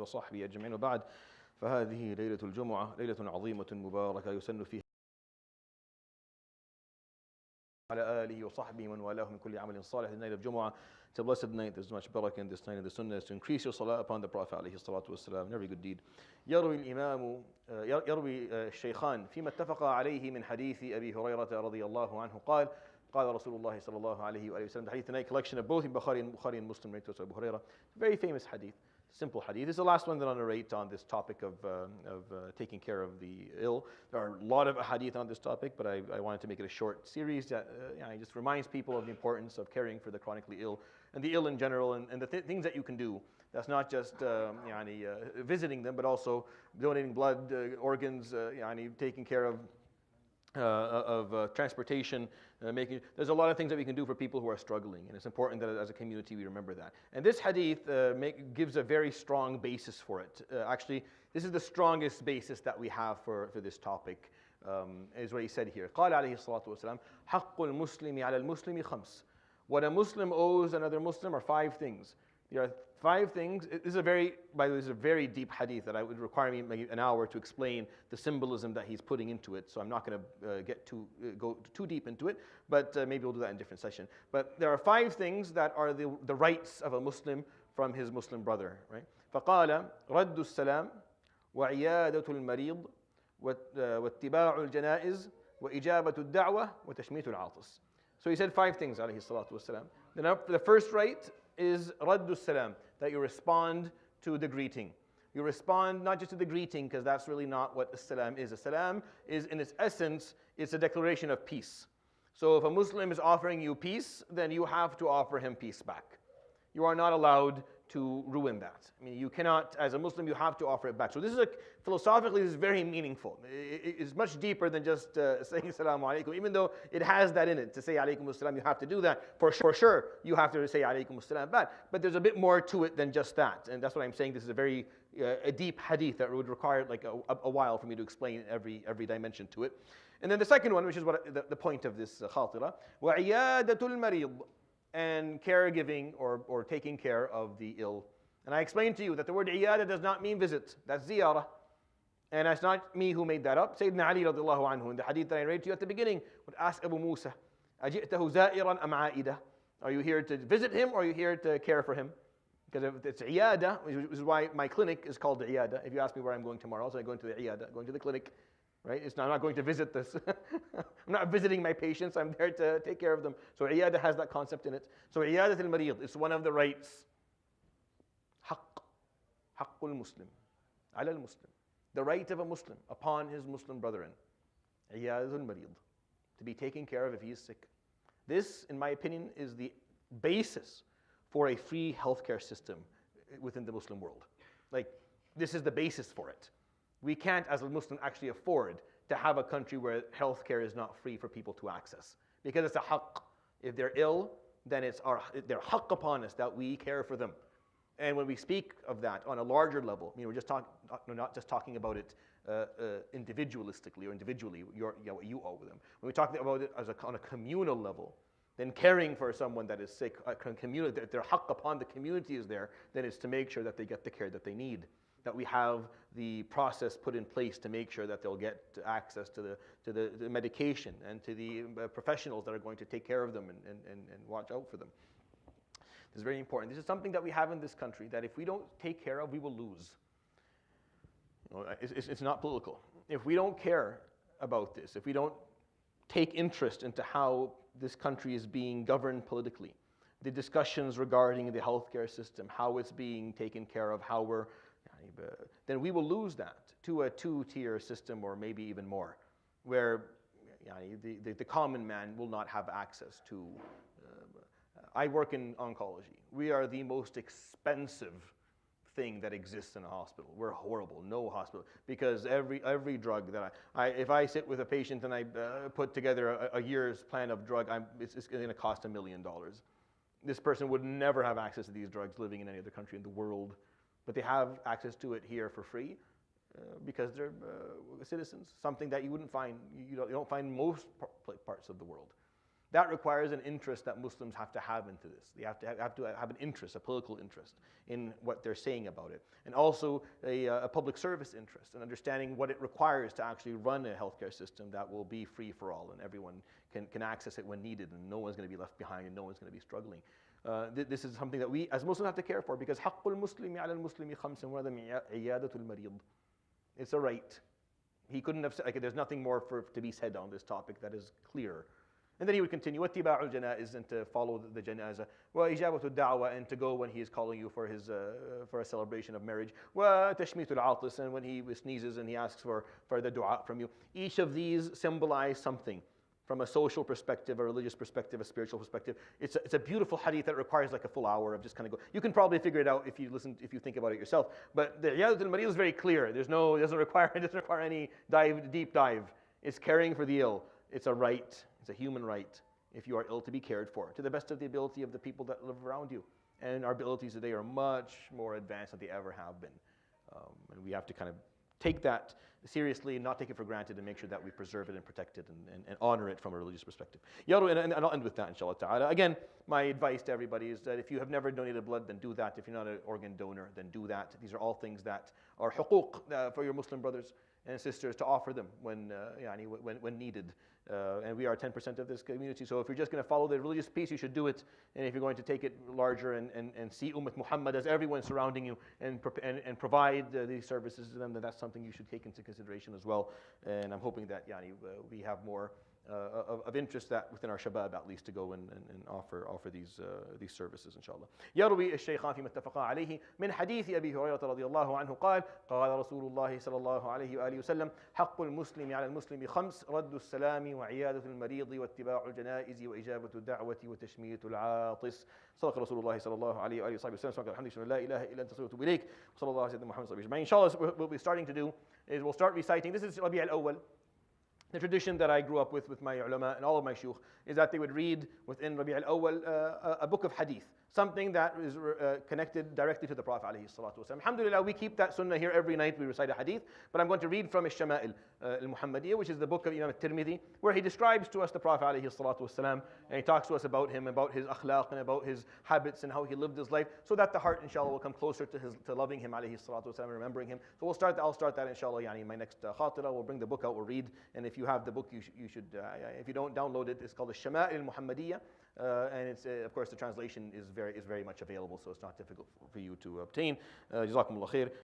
وصحبه أجمعين وبعد فهذه ليلة الجمعة ليلة عظيمة مباركة يسن فيها على آله وصحبه من والاه من كل عمل صالح. The night of Jumu'ah, it's a blessed night. There's much barakah in this night, and the sunnah is to increase your salah upon the Prophet عليه الصلاة والسلام in every good deed. يروي الشيخان فيما اتفق عليه من حديث أبي هريرة رضي الله عنه قال قال رسول الله صلى الله عليه وآله وسلم. The hadith tonight, collection of both in Bukhari and Muslim, narrated by Abu Hurairah. Very famous hadith, simple hadith. This is the last one that I'll narrate on this topic of taking care of the ill. There are a lot of hadith on this topic, but I wanted to make it a short series that just reminds people of the importance of caring for the chronically ill and the ill in general, and the things that you can do. That's not just visiting them, but also donating blood, organs, taking care of transportation, there's a lot of things that we can do for people who are struggling, and it's important that as a community we remember that. And this hadith gives a very strong basis for it. Actually, this is the strongest basis that we have for this topic, is what he said here. قال عليه الصلاة والسلام حق المسلم على المسلم خمس. What a Muslim owes another Muslim are 5 things. There are 5 things. This is a very deep hadith that would require me maybe an hour to explain the symbolism that he's putting into it. So I'm not going to go too deep into it, but maybe we'll do that in a different session. But there are 5 things that are the rights of a Muslim from his Muslim brother. Right? فقال رد السلام وعيادة المريض واتباع الجنائز وإجابة الدعوة وتشميت العاطس. So he said 5 things, alayhi salatu wasalam. The first right is raddu salam, that you respond to the greeting. You respond not just to the greeting, because that's really not what a salam is. A salam is, in its essence, it's a declaration of peace. So if a Muslim is offering you peace, then you have to offer him peace back. You are not allowed to ruin that. I mean, you cannot, as a Muslim, you have to offer it back. So this is philosophically, this is very meaningful. It's much deeper than just saying Assalamu alaikum. Even though it has that in it, to say alaikum assalam, you have to do that. For sure, you have to say alaikum assalam back. But there's a bit more to it than just that. And that's what I'm saying. This is a very a deep hadith that would require like a while for me to explain every dimension to it. And then the second one, which is what the point of this Khaterah, وَعِيَادَةُ الْمَرِيضِ, and caregiving or taking care of the ill. And I explained to you that the word iyada does not mean visit. That's ziyarah. And it's not me who made that up. Sayyidina Ali radiallahu anhu, in the hadith that I read to you at the beginning, would ask Abu Musa, أَجِئْتَهُ زَائِرًا أَمْ عَائِدًا? Are you here to visit him or are you here to care for him? Because if it's iyada, which is why my clinic is called the iyada. If you ask me where I'm going tomorrow, so I'm going to the iyada, going to the clinic. Right? I'm not going to visit this. I'm not visiting my patients. I'm there to take care of them. So iyada has that concept in it. So iyadat al-marid is one of the rights. Haqqul Muslim, ala al-Muslim. The right of a Muslim upon his Muslim brethren. Iyadat al-marid, to be taken care of if he is sick. This, in my opinion, is the basis for a free healthcare system within the Muslim world. Like, this is the basis for it. We can't, as a Muslim, actually afford to have a country where healthcare is not free for people to access. Because it's a haqq. If they're ill, then it's their haqq upon us that we care for them. And when we speak of that on a larger level, we're just not just talking about it individualistically or individually, what you owe them. When we talk about it on a communal level, then caring for someone that is sick, that their haqq upon the community is there, then it's to make sure that they get the care that they need. That we have the process put in place to make sure that they'll get access to the medication and to the professionals that are going to take care of them and watch out for them. This is very important. This is something that we have in this country that if we don't take care of, we will lose. It's not political. If we don't care about this, if we don't take interest into how this country is being governed politically, the discussions regarding the healthcare system, how it's being taken care of, how we're then we will lose that to a 2-tier system or maybe even more, where the common man will not have access to. I work in oncology. We are the most expensive thing that exists in a hospital. We're horrible, no hospital, because every drug that if I sit with a patient and I put together a year's plan of drug, it's going to cost $1 million. This person would never have access to these drugs living in any other country in the world. But they have access to it here for free because they're citizens, something that you wouldn't find, you don't find most parts of the world. That requires an interest that Muslims have to have into this. They have to have an interest, a political interest in what they're saying about it. And also a public service interest and understanding what it requires to actually run a healthcare system that will be free for all and everyone can access it when needed and no one's going to be left behind and no one's going to be struggling. This is something that we as Muslims have to care for because حق المسلم على المسلم خمس وهذا عيادة المريض. It's a right. He couldn't have said, there's nothing more to be said on this topic that is clear. And then he would continue, وَاتِّبَاعُ الْجَنَائِزِ, and to follow the janazah, وَإِجَابَةُ الدَّعْوَةِ, and to go when he is calling you for a celebration of marriage, وَتَشْمِيتُ الْعَاطِسِ, and when he sneezes and he asks for the dua from you. Each of these symbolize something from a social perspective, a religious perspective, a spiritual perspective. It's a beautiful hadith that requires like a full hour of just kind of go. You can probably figure it out if you think about it yourself. But the Iyadat al-Marid is very clear. It doesn't require any deep dive. It's caring for the ill. It's a right. It's a human right, if you are ill, to be cared for, to the best of the ability of the people that live around you. And our abilities today are much more advanced than they ever have been. And we have to kind of take that seriously and not take it for granted and make sure that we preserve it and protect it and honor it from a religious perspective. And I'll end with that, inshallah ta'ala. Again, my advice to everybody is that if you have never donated blood, then do that. If you're not an organ donor, then do that. These are all things that are huquq for your Muslim brothers and sisters to offer them when needed. And we are 10% of this community, so if you're just going to follow the religious piece, you should do it. And if you're going to take it larger and see Ummat Muhammad as everyone surrounding you and provide these services to them, then that's something you should take into consideration as well. And I'm hoping that we have more of interest that within our shabab at least to go and offer these services inshallah. يروي الشيخان فيما اتفقا عليه من حديث أبي هريرة رضي الله عنه قال قال رسول الله صلى الله عليه وآله وسلم حق المسلم على المسلم خمس رد السلام وعيادة المريض واتباع الجنائز وإجابة الدعوة وتشميت العاطس. صدق رسول الله صلى الله عليه وآله وصحبه وسلم. سبحانك الحمد لله لا إله إلا أنت أستغفرك وأتوب إليك. وصلى الله على سيدنا محمد صلى الله عليه وسلم. Inshallah, what we'll be starting to do is we'll start reciting. This is Rabi al-Awwal. The tradition that I grew up with my ulama and all of my shuyukh is that they would read within Rabi al-Awwal a book of hadith, something that is connected directly to the Prophet alayhi salatu wasalam. Alhamdulillah, we keep that sunnah here every night. We recite a hadith, but I'm going to read from al-Shama'il al-Muhammadiyah, which is the book of Imam al-Tirmidhi, where he describes to us the Prophet alayhi salatu wasalam, and he talks to us about him, about his akhlaq and about his habits and how he lived his life, so that the heart inshallah will come closer to loving him alayhi salatu wasalam and remembering him. So I'll start that inshallah in my next Khaterah. We'll bring the book out, we'll read, and if you have the book, you should if you don't download it, it's called al-Shama'il al-Muhammadiyah. And it's of course the translation is very much available, so it's not difficult for you to obtain. Jazakumullah khair.